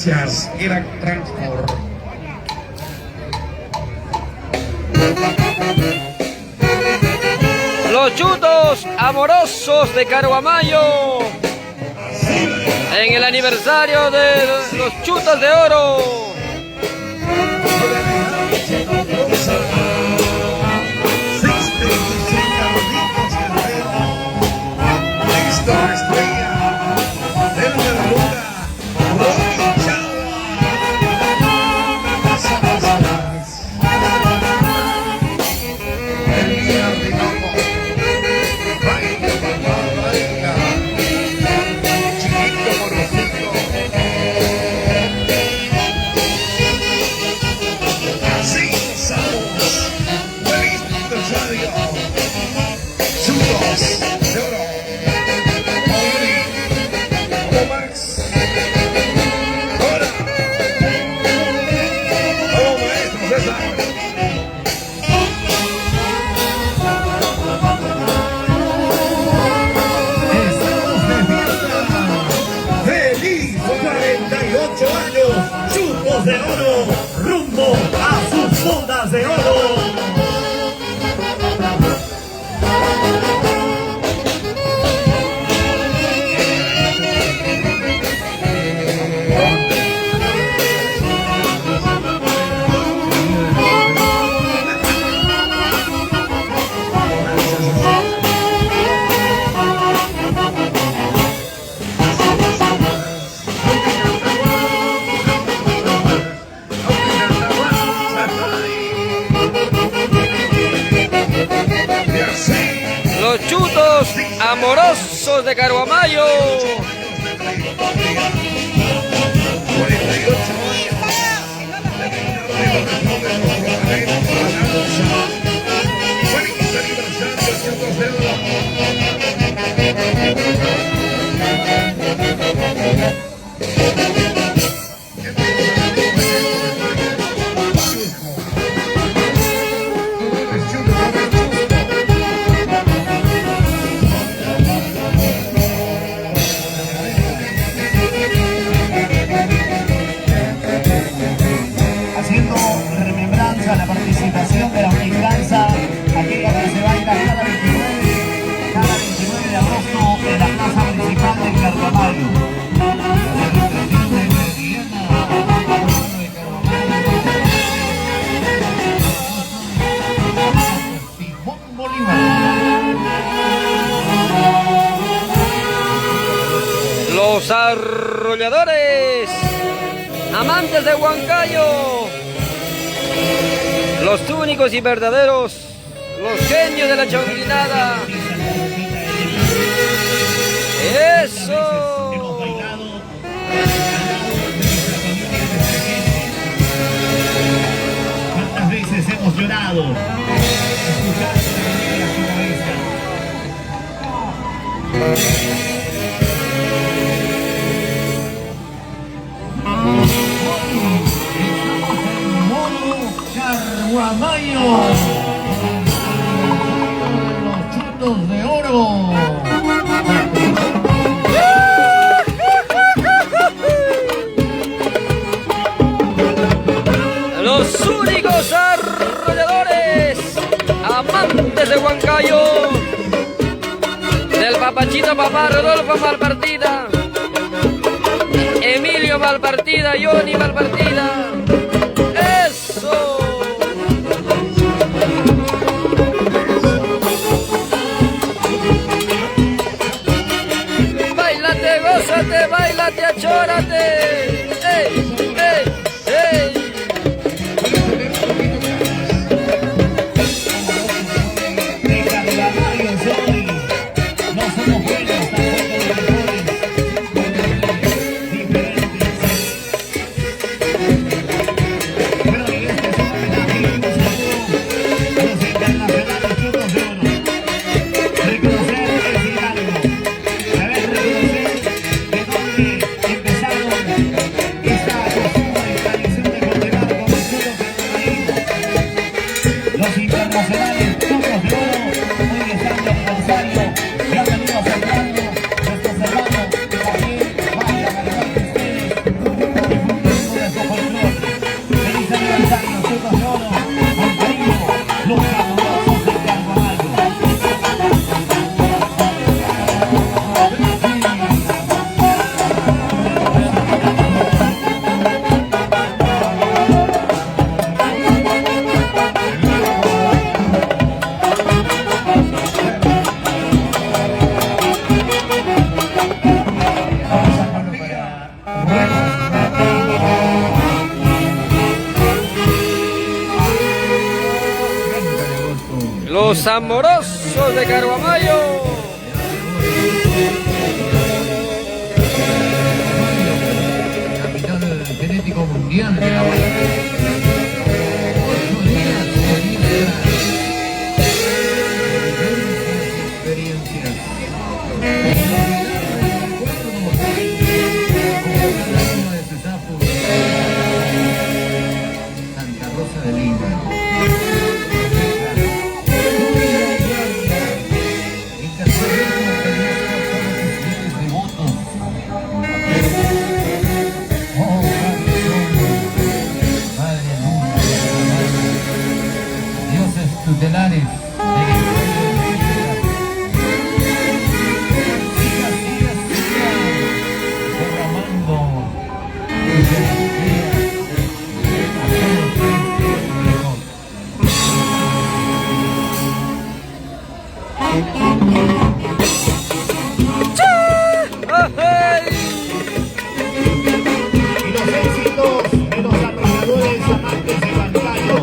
Gracias, Irak Transport. Los chutos amorosos de Caruamayo. En el aniversario de los chutos de oro. De oro, rumbo a sus bodas de oro. Los chutos amorosos de Caruamayo. La participación de la Unicanza, aquella que se baila cada 29 de agosto en la plaza municipal de Caruamayo. La representación de Viena, Simón Bolívar. Los arrolladores, amantes de Huancayo. Los únicos y verdaderos, los genios de la chonguinada. ¡Eso! ¿Cuántas veces hemos llorado? Caruamayo, los chutos de oro. Los únicos arrolladores, amantes de Huancayo, del papachito papá Rodolfo Malpartida, Emilio Malpartida, Johnny Malpartida. ¡Eso! Báilate, gózate, báilate, achórate. ¡Ey, ey, ey! No somos buenos, Los amorosos de Caruamayo. Capital genético mundial de la banda. 8 días de vida. Experiencias. Santa Rosa de Lima. Tutelares de siga, derramando y los éxitos de los atracadores amantes del antaño.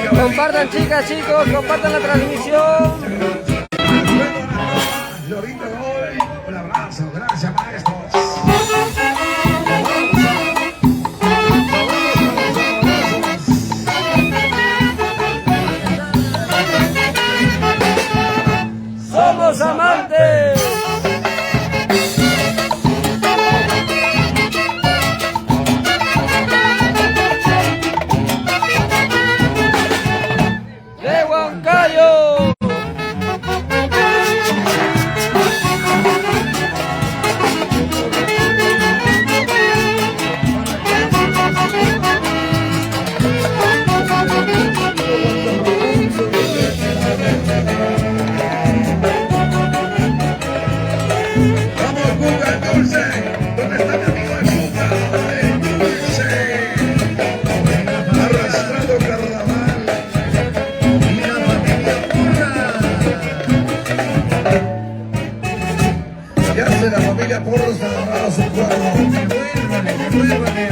Compartan, chicas, chicos, compartan la transmisión. Lorito hoy, un abrazo, gracias maestros. Somos amantes. De Huancayo. La familia Porros agarraba su cuerpo. Devuélvale